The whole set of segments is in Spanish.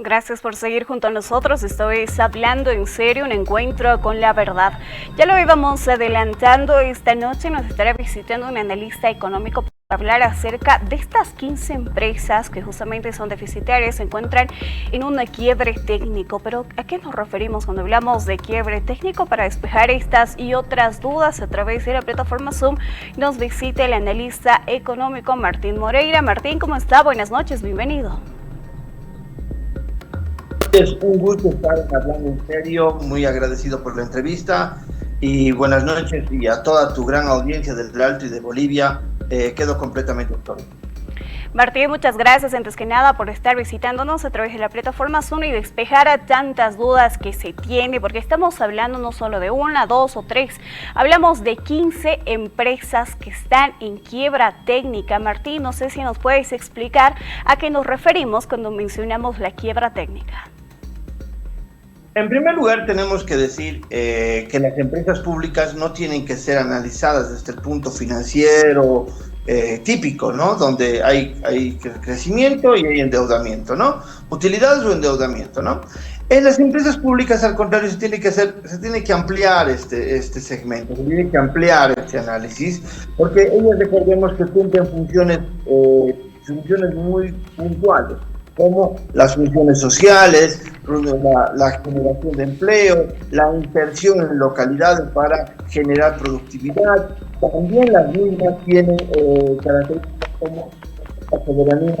Gracias por seguir junto a nosotros. Esto es Hablando en Serio, un encuentro con la verdad. Ya lo íbamos adelantando, esta noche nos estará visitando un analista económico para hablar acerca de estas 15 empresas que justamente son deficitarias, se encuentran en un quiebre técnico. Pero ¿a qué nos referimos cuando hablamos de quiebre técnico? Para despejar estas y otras dudas a través de la plataforma Zoom nos visita el analista económico Martín Moreira. Martín, ¿cómo está? Buenas noches, bienvenido. Es un gusto estar hablando en serio, muy agradecido por la entrevista y buenas noches, y a toda tu gran audiencia del Alto y de Bolivia, quedo completamente autónomo. Martín, muchas gracias antes que nada por estar visitándonos a través de la plataforma Zoom y despejar a tantas dudas que se tiene, porque estamos hablando no solo de una, dos o tres, hablamos de 15 empresas que están en quiebra técnica. Martín, no sé si nos puedes explicar a qué nos referimos cuando mencionamos la quiebra técnica. En primer lugar, tenemos que decir que las empresas públicas no tienen que ser analizadas desde el punto financiero típico, ¿no? Donde hay crecimiento y hay endeudamiento, ¿no? Utilidades o endeudamiento, ¿no? En las empresas públicas, al contrario, se tiene que ampliar este segmento, se tiene que ampliar este análisis, porque ellas, recordemos que cumplen funciones muy puntuales, como las funciones sociales, la generación de empleo, la inserción en localidades para generar productividad. También las mismas tienen características como la soberanía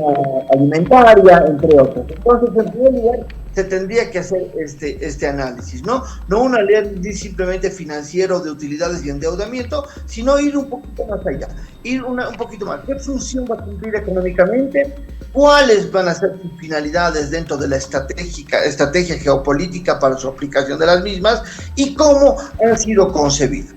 alimentaria, entre otros. Entonces, en primer lugar, se tendría que hacer este análisis, ¿no? No un análisis simplemente financiero de utilidades y endeudamiento, sino ir un poquito más allá, un poquito más. ¿Qué función va a cumplir económicamente? ¿Cuáles van a ser sus finalidades dentro de la estrategia geopolítica para su aplicación de las mismas? ¿Y cómo han sido concebidas?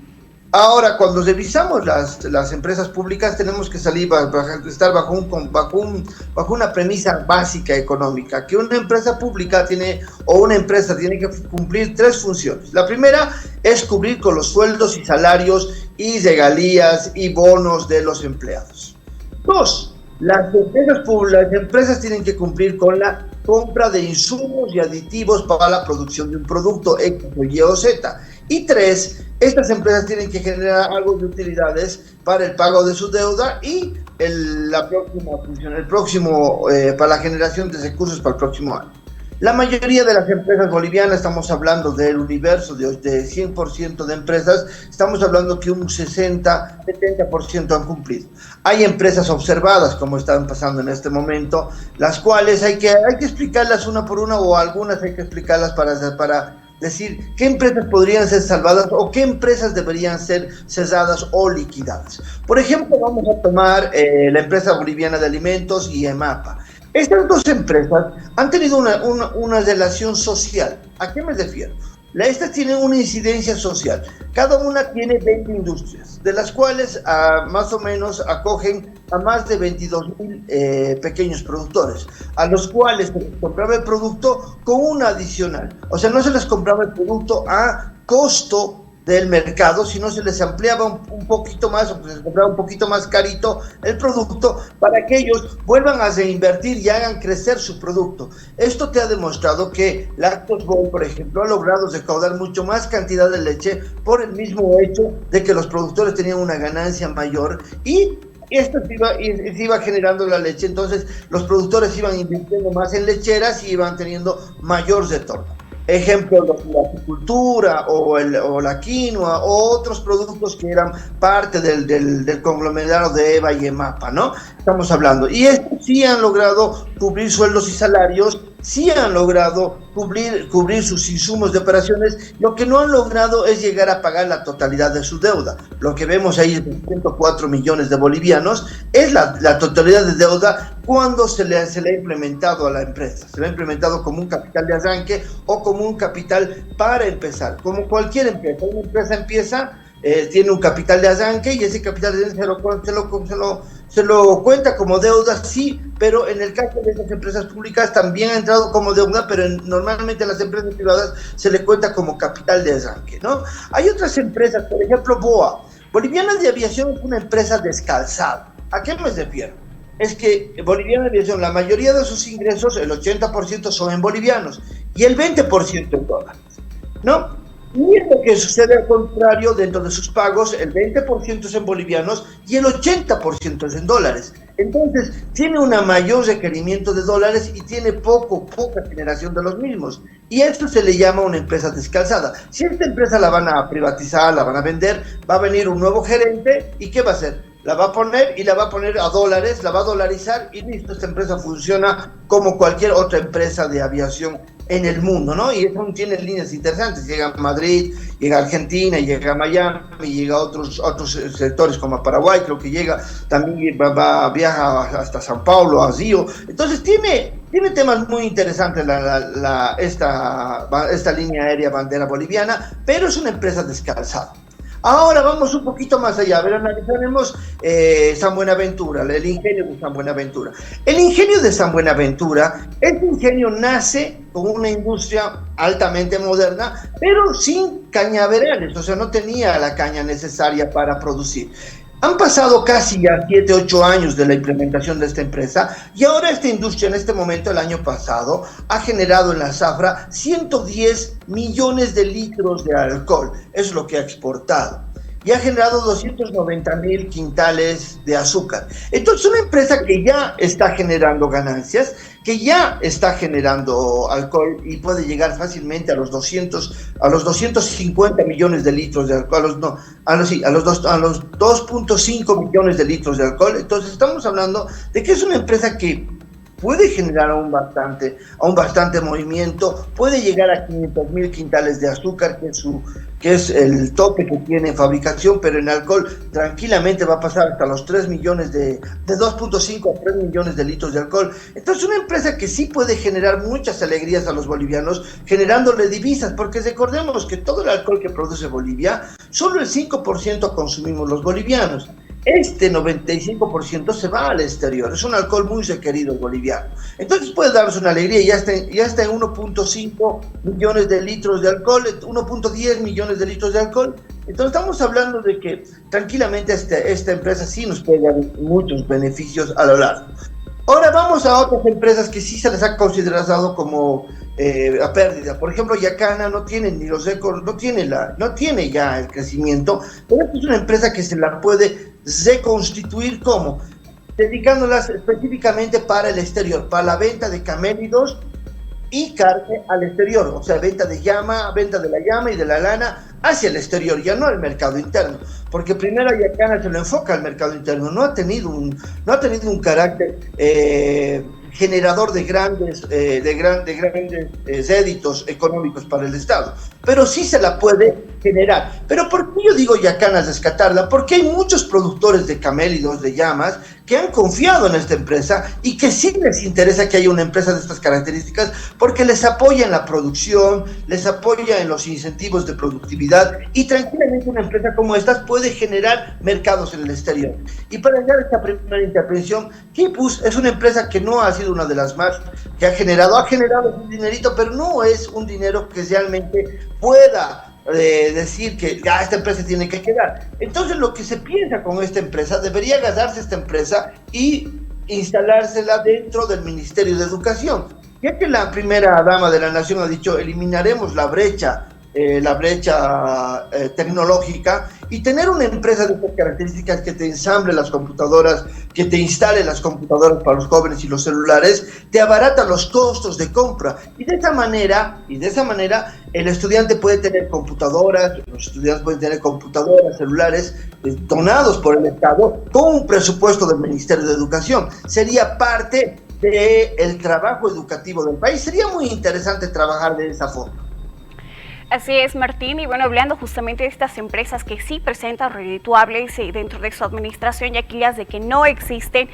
Ahora, cuando revisamos las empresas públicas, tenemos que estar bajo una premisa básica económica, que una empresa pública tiene que cumplir tres funciones. La primera es cubrir con los sueldos y salarios y regalías y bonos de los empleados. Dos, las empresas tienen que cumplir con la compra de insumos y aditivos para la producción de un producto X, Y o Z. Y tres, estas empresas tienen que generar algo de utilidades para el pago de su deuda y la próxima función, para la generación de recursos para el próximo año. La mayoría de las empresas bolivianas, estamos hablando del universo de 100% de empresas, estamos hablando que un 60-70% han cumplido. Hay empresas observadas, como están pasando en este momento, las cuales hay que explicarlas una por una, o algunas hay que explicarlas para decir qué empresas podrían ser salvadas o qué empresas deberían ser cesadas o liquidadas. Por ejemplo, vamos a tomar la empresa boliviana de alimentos y EMAPA. Estas dos empresas han tenido una relación social. ¿A qué me refiero? Estas tienen una incidencia social. Cada una tiene 20 industrias, de las cuales más o menos acogen a más de 22,000 pequeños productores, a los cuales se les compraba el producto con una adicional. O sea, no se les compraba el producto a costo del mercado, sino se les ampliaba un poquito más, o se les compraba un poquito más carito el producto para que ellos vuelvan a reinvertir y hagan crecer su producto. Esto te ha demostrado que Lactos Boy, por ejemplo, ha logrado recaudar mucho más cantidad de leche por el mismo hecho de que los productores tenían una ganancia mayor y esto se iba generando la leche. Entonces los productores iban invirtiendo más en lecheras y iban teniendo mayor retorno. Ejemplo, la apicultura o la quinoa o otros productos que eran parte del conglomerado de EVA y EMAPA, ¿no? Estamos hablando. Y estos sí han logrado cubrir sueldos y salarios, sí han logrado cubrir sus insumos de operaciones. Lo que no han logrado es llegar a pagar la totalidad de su deuda. Lo que vemos ahí de 104 millones de bolivianos es la totalidad de deuda cuando se le ha implementado a la empresa. Se le ha implementado como un capital de arranque o como un capital para empezar. Como cualquier empresa, una empresa empieza, tiene un capital de arranque y ese capital de arranque se lo cuenta como deuda, sí, pero en el caso de esas empresas públicas también ha entrado como deuda, pero normalmente a las empresas privadas se le cuenta como capital de arranque, ¿no? Hay otras empresas, por ejemplo, BOA, Boliviana de Aviación, es una empresa descalzada. ¿A qué me refiero? es que Boliviana Aviación, la mayoría de sus ingresos, el 80% son en bolivianos y el 20% en dólares, ¿no? Y es lo que sucede al contrario, dentro de sus pagos, el 20% es en bolivianos y el 80% es en dólares. Entonces, tiene un mayor requerimiento de dólares y tiene poca generación de los mismos. Y a esto se le llama una empresa descalzada. Si esta empresa la van a privatizar, la van a vender, va a venir un nuevo gerente y ¿qué va a hacer? La va a poner y la va a poner a dólares, la va a dolarizar y listo, esta empresa funciona como cualquier otra empresa de aviación en el mundo, ¿no? Y eso tiene líneas interesantes, llega a Madrid, llega a Argentina, llega a Miami, llega a otros sectores como a Paraguay, creo que llega, también viaja hasta Sao Paulo, a Río, entonces tiene temas muy interesantes esta línea aérea bandera boliviana, pero es una empresa descalzada. Ahora vamos un poquito más allá, a ver, analizaremos San Buenaventura, el ingenio de San Buenaventura. El ingenio de San Buenaventura, este ingenio nace con una industria altamente moderna, pero sin cañaverales, o sea, no tenía la caña necesaria para producir. Han pasado casi ya 7, 8 años de la implementación de esta empresa y ahora esta industria en este momento, el año pasado, ha generado en la zafra 110 millones de litros de alcohol. Eso es lo que ha exportado. Y ha generado 290,000 quintales de azúcar. Entonces, una empresa que ya está generando ganancias, que ya está generando alcohol y puede llegar fácilmente a los 250 millones de litros de alcohol, a los 2.5 millones de litros de alcohol. Entonces, estamos hablando de que es una empresa que puede generar aún bastante movimiento, puede llegar a 500,000 quintales de azúcar, que es el tope que tiene en fabricación, pero en alcohol tranquilamente va a pasar hasta los 3 millones de 2.5 a 3 millones de litros de alcohol. Entonces, una empresa que sí puede generar muchas alegrías a los bolivianos, generándole divisas, porque recordemos que todo el alcohol que produce Bolivia, solo el 5% consumimos los bolivianos. Este 95% se va al exterior, es un alcohol muy requerido boliviano. Entonces puede darnos una alegría, ya está en 1.5 millones de litros de alcohol, 1.10 millones de litros de alcohol. Entonces estamos hablando de que tranquilamente esta empresa sí nos puede dar muchos beneficios a lo largo. Ahora vamos a otras empresas que sí se les ha considerado como a pérdida. Por ejemplo, Yacana no tiene ni los récords, no tiene ya el crecimiento, pero es una empresa que se la puede reconstituir como dedicándolas específicamente para el exterior, para la venta de camélidos y carne al exterior, o sea, venta de la llama y de la lana hacia el exterior, ya no al mercado interno, porque primero Yacana se lo enfoca al mercado interno, no ha tenido un carácter generador de grandes réditos económicos para el Estado, pero sí se la puede generar. Pero ¿por qué yo digo Yacana rescatarla? Porque hay muchos productores de camélidos, de llamas, que han confiado en esta empresa y que sí les interesa que haya una empresa de estas características porque les apoya en la producción, les apoya en los incentivos de productividad y tranquilamente una empresa como esta puede generar mercados en el exterior. Y para llegar a esta primera intervención, Quipus es una empresa que no ha sido una de las más que ha generado un dinerito, pero no es un dinero que realmente pueda decir que esta empresa tiene que quedar. Entonces lo que se piensa con esta empresa, debería agarrarse esta empresa y instalársela dentro del Ministerio de Educación, ya que la primera dama de la nación ha dicho eliminaremos la brecha tecnológica, y tener una empresa de estas características que te ensamble las computadoras, que te instale las computadoras para los jóvenes y los celulares, te abarata los costos de compra, y de esa manera el estudiante puede tener computadoras, los estudiantes pueden tener computadoras, celulares donados por el Estado con un presupuesto del Ministerio de Educación. Sería parte del trabajo educativo del país. Sería muy interesante trabajar de esa forma. Así es, Martín, y bueno, hablando justamente de estas empresas que sí presentan redituables dentro de su administración y aquellas de que no existen,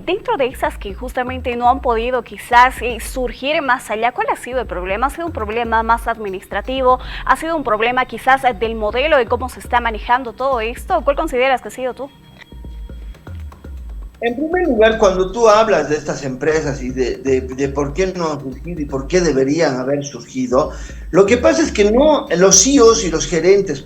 dentro de esas que justamente no han podido quizás surgir más allá, ¿cuál ha sido el problema? ¿Ha sido un problema más administrativo? ¿Ha sido un problema quizás del modelo de cómo se está manejando todo esto? ¿Cuál consideras que ha sido tú? En primer lugar, cuando tú hablas de estas empresas y de por qué no han surgido y por qué deberían haber surgido, lo que pasa es que no, los CEOs y los gerentes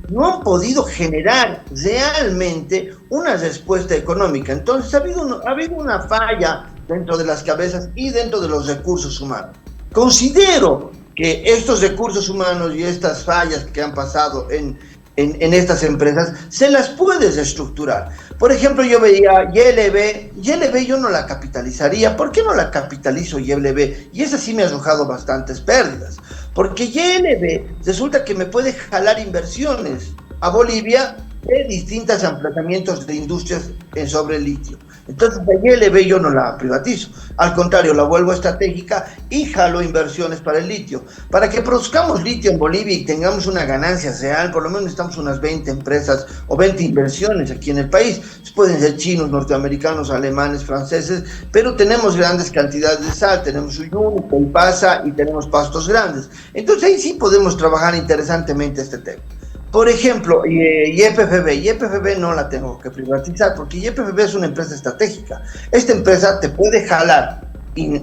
no han podido generar realmente una respuesta económica. Entonces ha habido una falla dentro de las cabezas y dentro de los recursos humanos. Considero que estos recursos humanos y estas fallas que han pasado en estas empresas se las puede reestructurar. Por ejemplo, yo veía YLB yo no la capitalizaría. ¿Por qué no la capitalizo YLB? Y esa sí me ha arrojado bastantes pérdidas. Porque YLB resulta que me puede jalar inversiones a Bolivia de distintos emplazamientos de industrias sobre el litio. Entonces, la YLB yo no la privatizo, al contrario, la vuelvo estratégica y jalo inversiones para el litio. Para que produzcamos litio en Bolivia y tengamos una ganancia real, por lo menos necesitamos unas 20 empresas o 20 inversiones aquí en el país. Pueden ser chinos, norteamericanos, alemanes, franceses, pero tenemos grandes cantidades de sal, tenemos Uyuni, Colpasa y tenemos pastos grandes. Entonces ahí sí podemos trabajar interesantemente este tema. Por ejemplo, YPFB no la tengo que privatizar porque YPFB es una empresa estratégica. Esta empresa te puede jalar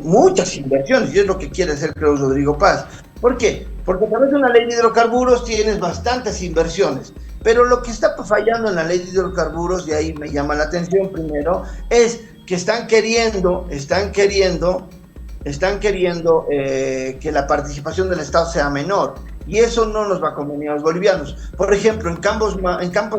muchas inversiones y es lo que quiere hacer, creo, Rodrigo Paz. ¿Por qué? Porque a través de una ley de hidrocarburos tienes bastantes inversiones, pero lo que está fallando en la ley de hidrocarburos, y ahí me llama la atención primero, es que están queriendo que la participación del Estado sea menor. Y eso no nos va a convenir a los bolivianos. Por ejemplo, en campos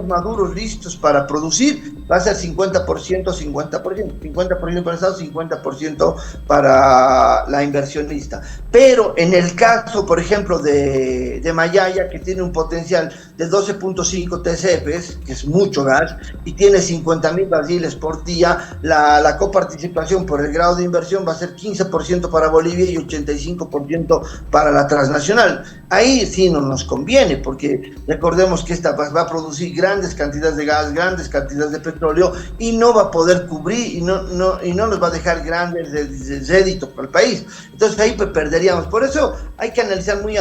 maduros listos para producir, va a ser 50%, 50% para el Estado, 50% para la inversionista. Pero en el caso, por ejemplo, de Mayaya, que tiene un potencial de 12.5 TCFs, que es mucho gas, y tiene 50,000 barriles por día, la coparticipación por el grado de inversión va a ser 15% para Bolivia y 85% para la transnacional. Ahí sí no nos conviene, porque recordemos que esta va a producir grandes cantidades de gas, grandes cantidades de petróleo, y no va a poder cubrir y no nos va a dejar grandes réditos para el país. Entonces ahí perderíamos. Por eso hay que analizar muy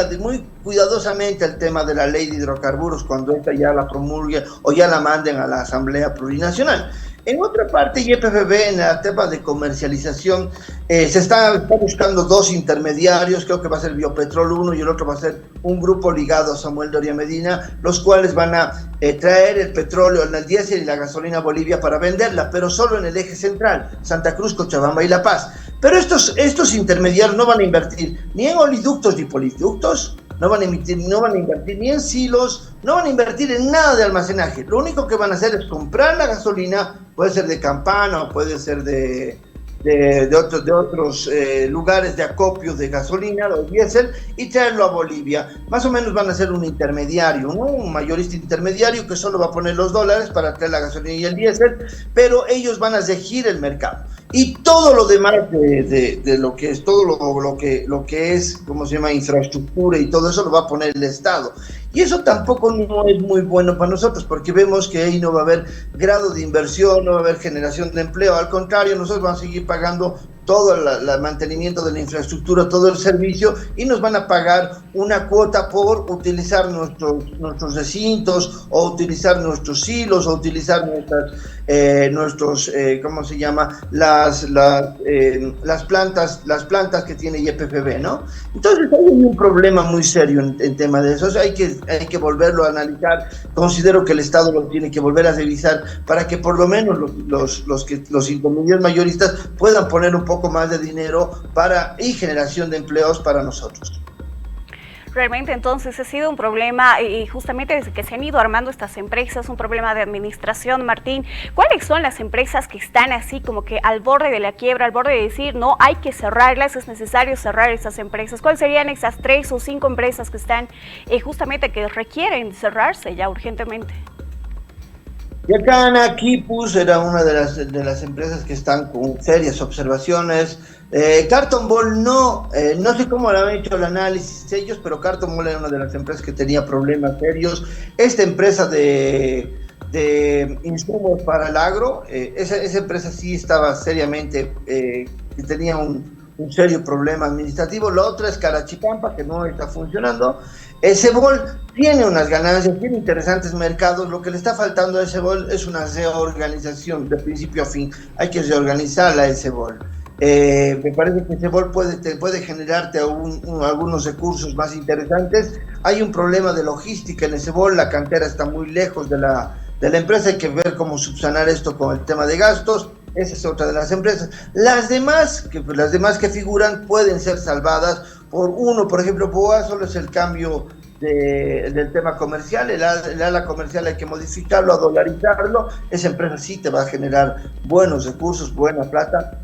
cuidadosamente el tema de la ley de hidrocarburos cuando esta ya la promulgue o ya la manden a la Asamblea Plurinacional. En otra parte, YPFB, en el tema de comercialización, se está buscando dos intermediarios, creo que va a ser Biopetrol 1 y el otro va a ser un grupo ligado a Samuel Doria Medina, los cuales van a traer el petróleo, el diésel y la gasolina a Bolivia para venderla, pero solo en el eje central, Santa Cruz, Cochabamba y La Paz. Pero estos intermediarios no van a invertir ni en oleoductos ni poliductos, no van a invertir ni en silos, no van a invertir en nada de almacenaje. Lo único que van a hacer es comprar la gasolina, puede ser de Campana o puede ser de otros lugares de acopio de gasolina o diésel, y traerlo a Bolivia. Más o menos van a ser un intermediario, ¿no? Un mayorista intermediario que solo va a poner los dólares para traer la gasolina y el diésel, pero ellos van a regir el mercado. Y todo lo demás de lo que es, todo lo que es, ¿cómo se llama?, infraestructura y todo eso lo va a poner el Estado. Y eso tampoco no es muy bueno para nosotros, porque vemos que ahí no va a haber grado de inversión, no va a haber generación de empleo. Al contrario, nosotros vamos a seguir pagando todo el mantenimiento de la infraestructura, todo el servicio, y nos van a pagar una cuota por utilizar nuestros recintos, o utilizar nuestros silos, o utilizar ¿cómo se llama?, las plantas que tiene YPFB, ¿no? Entonces hay un problema muy serio en tema de eso. O sea, hay que volverlo a analizar. Considero que el Estado lo tiene que volver a revisar para que por lo menos los intermediarios mayoristas puedan poner un poco más de dinero y generación de empleos para nosotros. Realmente entonces ha sido un problema, y justamente desde que se han ido armando estas empresas, un problema de administración. Martín, ¿cuáles son las empresas que están así como que al borde de la quiebra, al borde de decir no, hay que cerrarlas, es necesario cerrar esas empresas? ¿Cuáles serían esas 3 o 5 empresas que están justamente que requieren cerrarse ya urgentemente? Yacana, Quipus era una de las empresas que están con serias observaciones. Carton Ball no sé cómo lo han hecho el análisis ellos, pero Carton Ball era una de las empresas que tenía problemas serios. Esta empresa de insumos para el agro, esa empresa sí estaba seriamente, que tenía un serio problema administrativo. La otra es Carachipampa, que no está funcionando. Ebol tiene unas ganancias, tiene interesantes mercados. Lo que le está faltando a Ebol es una reorganización de principio a fin. Hay que reorganizar la Ebol. Me parece que Ebol puede generarte algunos recursos más interesantes. Hay un problema de logística en Ebol, la cantera está muy lejos de la empresa. Hay que ver cómo subsanar esto con el tema de gastos. Esa es otra de las empresas. Las demás que figuran pueden ser salvadas por ejemplo, BOA solo es el cambio del tema comercial. El ala comercial hay que modificarlo, a dolarizarlo. Esa empresa sí te va a generar buenos recursos, buena plata.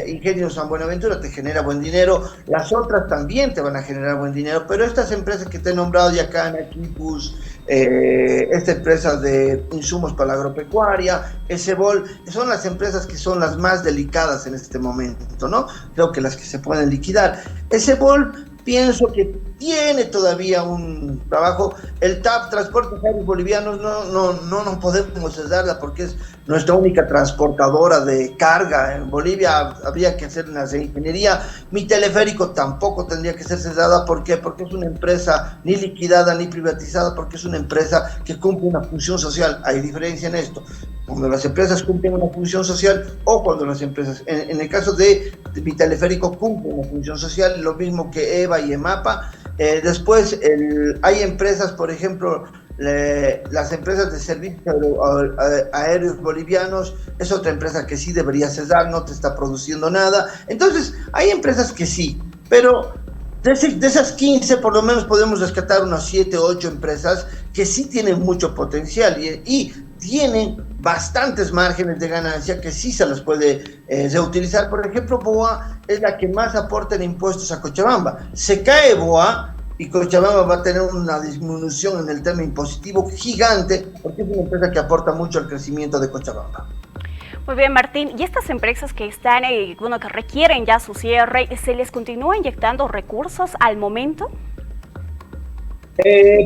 Ingenios San Buenaventura te genera buen dinero. Las otras también te van a generar buen dinero, pero estas empresas que te he nombrado, Yacana, Equipus, esta empresa de insumos para la agropecuaria, Ebol, son las empresas que son las más delicadas en este momento, ¿no? Creo que las que se pueden liquidar. Ebol, pienso que tiene todavía un trabajo. El TAP, Transportes Aéreos Bolivianos, no nos podemos cesarla porque es nuestra única transportadora de carga. En Bolivia habría que hacer una reingeniería. Mi teleférico tampoco tendría que ser cesada. ¿Por qué? Porque es una empresa ni liquidada ni privatizada, porque es una empresa que cumple una función social. Hay diferencia en esto. Cuando las empresas cumplen una función social o cuando las empresas, en el caso de mi teleférico, cumplen una función social, lo mismo que EVA y EMAPA. Después hay empresas, por ejemplo, las empresas de servicios aéreos bolivianos, es otra empresa que sí debería cesar, no te está produciendo nada. Entonces, hay empresas que sí, pero de esas 15 por lo menos podemos rescatar unas 7 o 8 empresas que sí tienen mucho potencial y tienen bastantes márgenes de ganancia que sí se los puede reutilizar. Por ejemplo, BOA es la que más aporta en impuestos a Cochabamba. Se cae BOA y Cochabamba va a tener una disminución en el tema impositivo gigante, porque es una empresa que aporta mucho al crecimiento de Cochabamba. Muy bien, Martín. ¿Y estas empresas que están, que requieren ya su cierre, se les continúa inyectando recursos al momento?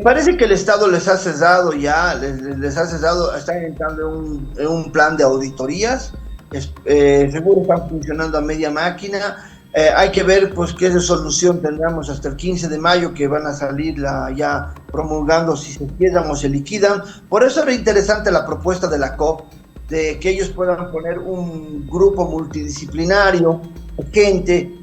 Parece que el Estado les ha cesado ya, les ha cesado, están entrando en un plan de auditorías. Seguro están funcionando a media máquina. Hay que ver pues qué solución tendremos hasta el 15 de mayo, que van a salir ya promulgando si se quedan o se liquidan. Por eso era interesante la propuesta de la COP, de que ellos puedan poner un grupo multidisciplinario, gente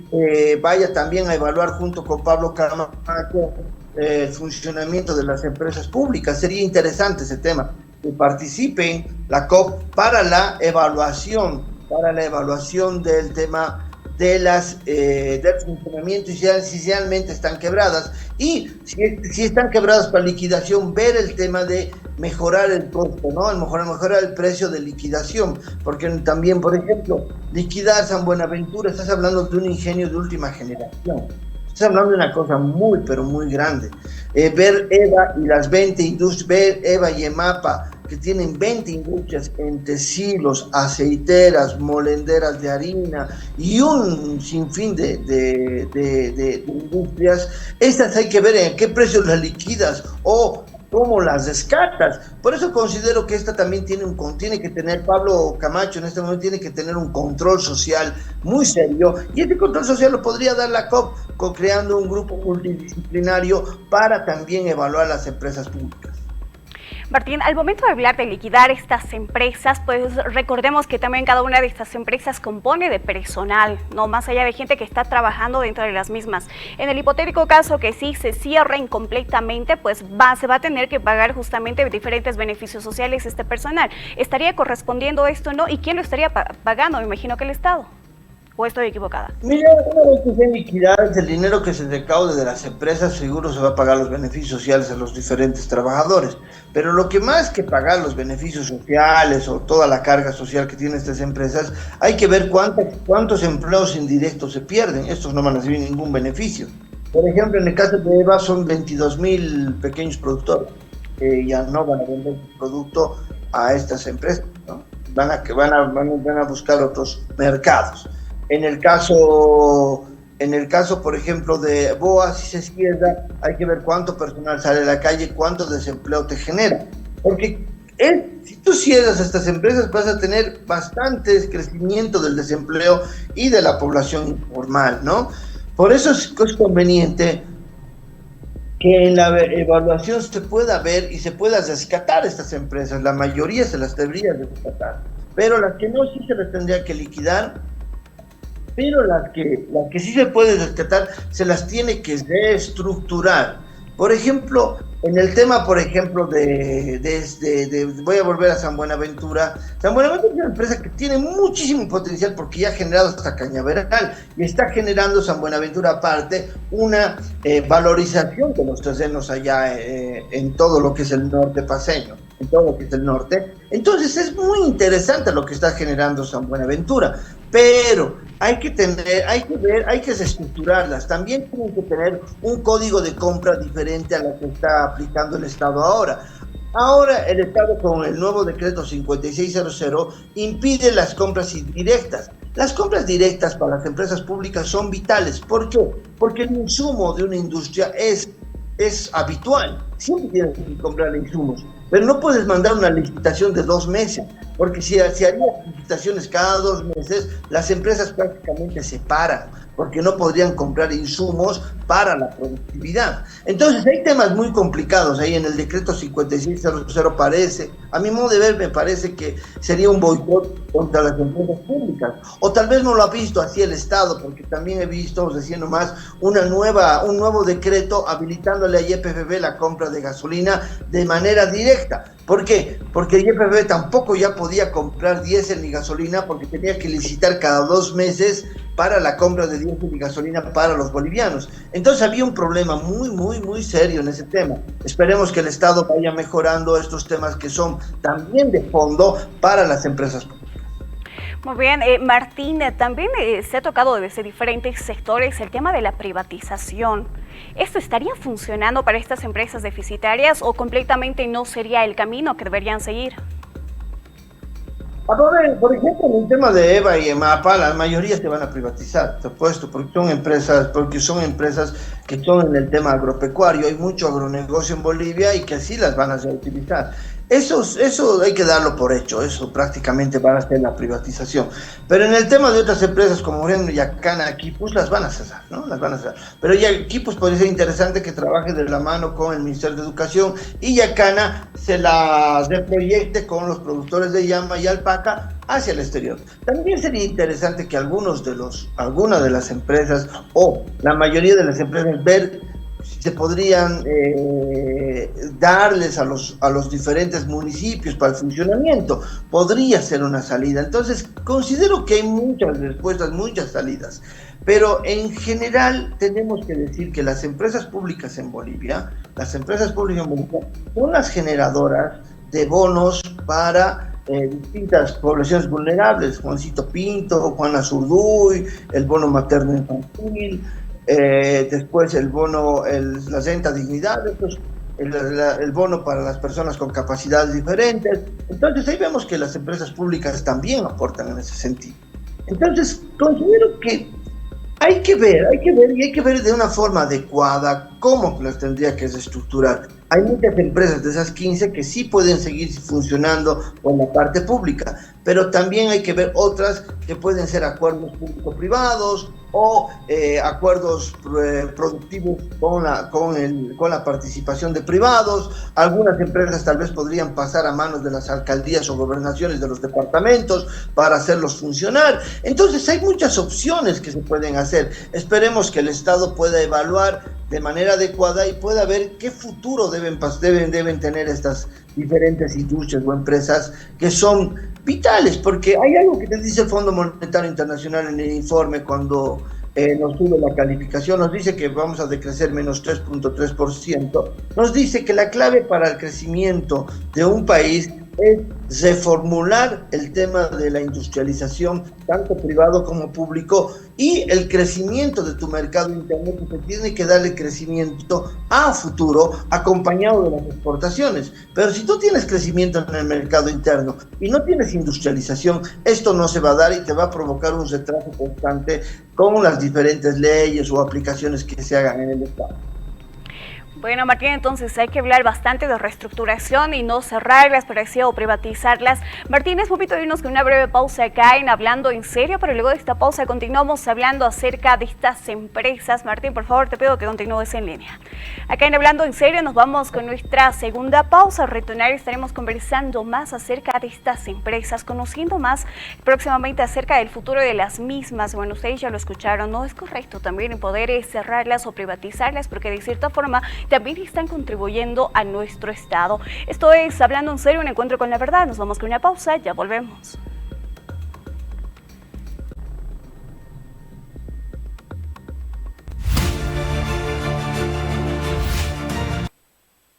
vaya también a evaluar junto con Pablo Camacho el funcionamiento de las empresas públicas. Sería interesante ese tema, que participen la COP para la evaluación del tema del funcionamiento, y si realmente están quebradas, y si están quebradas para liquidación, ver el tema de mejorar el costo, ¿no? Mejorar el precio de liquidación, porque también, por ejemplo, liquidar San Buenaventura, estás hablando de un ingenio de última generación. Estás hablando de una cosa muy, pero muy grande. Ver EVA y las 20 industrias, ver EVA y EMAPA, que tienen 20 industrias entre silos, aceiteras, molenderas de harina y un sinfín de industrias. Estas hay que ver en qué precio las liquidas o cómo las rescatas. Por eso considero que esta también tiene que tener, Pablo Camacho en este momento tiene que tener un control social muy serio, y este control social lo podría dar la COP creando un grupo multidisciplinario para también evaluar las empresas públicas. Martín, al momento de hablar de liquidar estas empresas, pues recordemos que también cada una de estas empresas compone de personal, ¿no? Más allá de gente que está trabajando dentro de las mismas. En el hipotético caso que sí se cierren completamente, pues se va a tener que pagar justamente diferentes beneficios sociales este personal. ¿Estaría correspondiendo esto, no? ¿Y quién lo estaría pagando? Me imagino que el Estado. ¿O estoy equivocada? Mira, una vez que sean liquidadas, el dinero que se recaude de las empresas seguro se va a pagar los beneficios sociales a los diferentes trabajadores. Pero lo que más que pagar los beneficios sociales o toda la carga social que tienen estas empresas, hay que ver cuántos empleos indirectos se pierden. Estos no van a recibir ningún beneficio. Por ejemplo, en el caso de EVA son 22,000 pequeños productores que ya no van a vender su producto a estas empresas, ¿no? Van a buscar otros mercados. En el caso, por ejemplo, de BOA, si se cierra, hay que ver cuánto personal sale a la calle, cuánto desempleo te genera. Porque si tú cierras estas empresas, vas a tener bastante crecimiento del desempleo y de la población informal, ¿no? Por eso es conveniente que en la evaluación se pueda ver y se pueda rescatar estas empresas. La mayoría se las debería rescatar, pero las que no, sí se las tendría que liquidar, pero las que sí se puede rescatar se las tiene que reestructurar. Por ejemplo, en el tema, por ejemplo, voy a volver a San Buenaventura. San Buenaventura es una empresa que tiene muchísimo potencial porque ya ha generado hasta cañaveral y está generando San Buenaventura aparte una valorización de los terrenos allá en todo lo que es el norte paceño, en todo lo que es el norte. Entonces es muy interesante lo que está generando San Buenaventura, pero hay que ver, hay que reestructurarlas. También tienen que tener un código de compra diferente a lo que está aplicando el Estado ahora. Ahora el Estado, con el nuevo decreto 5600, impide las compras indirectas. Las compras directas para las empresas públicas son vitales. ¿Por qué? Porque el insumo de una industria es habitual. Siempre tienes que comprar insumos, pero no puedes mandar una licitación de 2 meses, porque si harías licitaciones cada 2 meses, las empresas prácticamente se paran, porque no podrían comprar insumos para la productividad. Entonces hay temas muy complicados ahí en el decreto 5600. A mi modo de ver, me parece que sería un boicot contra las empresas públicas, o tal vez no lo ha visto así el Estado, porque también he visto recién nomás un nuevo decreto habilitándole a YPFB la compra de gasolina de manera directa. ¿Por qué? Porque YPFB tampoco ya podía comprar diésel ni gasolina, porque tenía que licitar cada 2 meses para la compra de diésel y gasolina para los bolivianos. Entonces había un problema muy serio en ese tema. Esperemos que el Estado vaya mejorando estos temas que son también de fondo para las empresas públicas. Muy bien, Martín, también se ha tocado desde diferentes sectores el tema de la privatización. ¿Esto estaría funcionando para estas empresas deficitarias o completamente no sería el camino que deberían seguir? Ahora, por ejemplo, en el tema de EVA y EMAPA, la mayoría se van a privatizar, te apuesto, porque son empresas que son en el tema agropecuario. Hay mucho agronegocio en Bolivia y que así las van a reutilizar. Eso hay que darlo por hecho, eso prácticamente va a ser la privatización. Pero en el tema de otras empresas como por ejemplo Yacana, aquí pues las van a cerrar, ¿no? Las van a cerrar. Pero ya aquí pues podría ser interesante que trabaje de la mano con el Ministerio de Educación y Yacana se las reproyecte con los productores de llama y alpaca hacia el exterior. También sería interesante que algunas de las empresas o la mayoría de las empresas ver se podrían darles a los diferentes municipios para el funcionamiento. Podría ser una salida. Entonces, considero que hay muchas respuestas, muchas salidas. Pero en general tenemos que decir que las empresas públicas en Bolivia son las generadoras de bonos para distintas poblaciones vulnerables. Juancito Pinto, Juana Zurduy, el bono materno infantil, después el bono, la renta dignidad, después el bono para las personas con capacidades diferentes. Entonces ahí vemos que las empresas públicas también aportan en ese sentido. Entonces considero que hay que ver de una forma adecuada cómo las tendría que reestructurar. Hay muchas empresas de esas 15 que sí pueden seguir funcionando con la parte pública, pero también hay que ver otras que pueden ser acuerdos público-privados o acuerdos productivos con la participación de privados. Algunas empresas tal vez podrían pasar a manos de las alcaldías o gobernaciones de los departamentos para hacerlos funcionar. Entonces hay muchas opciones que se pueden hacer. Esperemos que el Estado pueda evaluar de manera adecuada y pueda ver qué futuro deben tener estas diferentes industrias o empresas que son vitales, porque hay algo que te dice el Fondo Monetario Internacional en el informe cuando nos sube la calificación, nos dice que vamos a decrecer menos 3.3%, nos dice que la clave para el crecimiento de un país es reformular el tema de la industrialización, tanto privado como público, y el crecimiento de tu mercado interno, que te tiene que darle crecimiento a futuro acompañado de las exportaciones. Pero si tú tienes crecimiento en el mercado interno y no tienes industrialización, esto no se va a dar y te va a provocar un retraso constante con las diferentes leyes o aplicaciones que se hagan en el Estado. Bueno, Martín, entonces hay que hablar bastante de reestructuración y no cerrarlas, pero sí, o privatizarlas. Martín, es momento de irnos con una breve pausa acá en Hablando en Serio, pero luego de esta pausa continuamos hablando acerca de estas empresas. Martín, por favor, te pido que continúes en línea. Acá en Hablando en Serio nos vamos con nuestra segunda pausa. Al retornar estaremos conversando más acerca de estas empresas, conociendo más próximamente acerca del futuro de las mismas. Bueno, ustedes ya lo escucharon, no es correcto también en poder cerrarlas o privatizarlas, porque de cierta forma también están contribuyendo a nuestro Estado. Esto es Hablando en Serio, un encuentro con la verdad. Nos vamos con una pausa, ya volvemos.